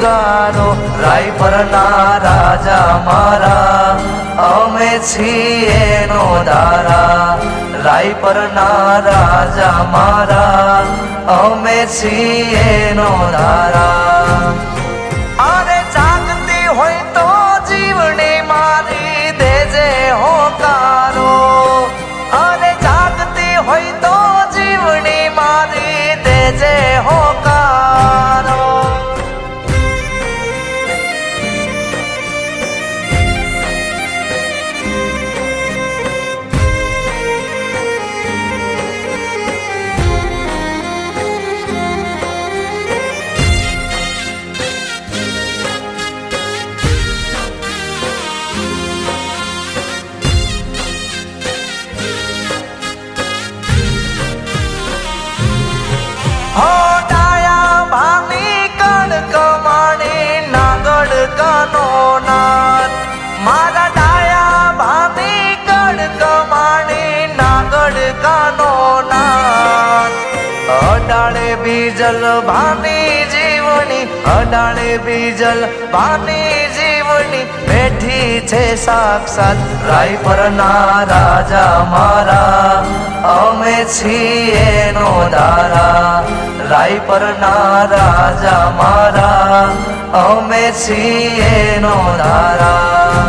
ઉગારો રાયપરના રાજા મારા અમે છીએ નો દારા રાયપરના રાજા મારા અમે છીએ નો દારા અરે જાગતી હોય તો જીવની મારી દેજે હોકારો અરે જાગતી હોય તો જીવની મારી દેજે હોકારો હો ડાયા ભામી કણક માણી નાગડ કનો નાદ મારા ડાયા ભામી કણક માણી નાગડ કનો નાદ અડાળે બીજલ ભાની જીવની અડાળે બીજલ ભાની જીવની બેઠી છે સાક્ષાત રાયપરના રાજા મારા અમે છીએ નો દારા રાયપરના રાજા મારા અમે છીએ નો દારા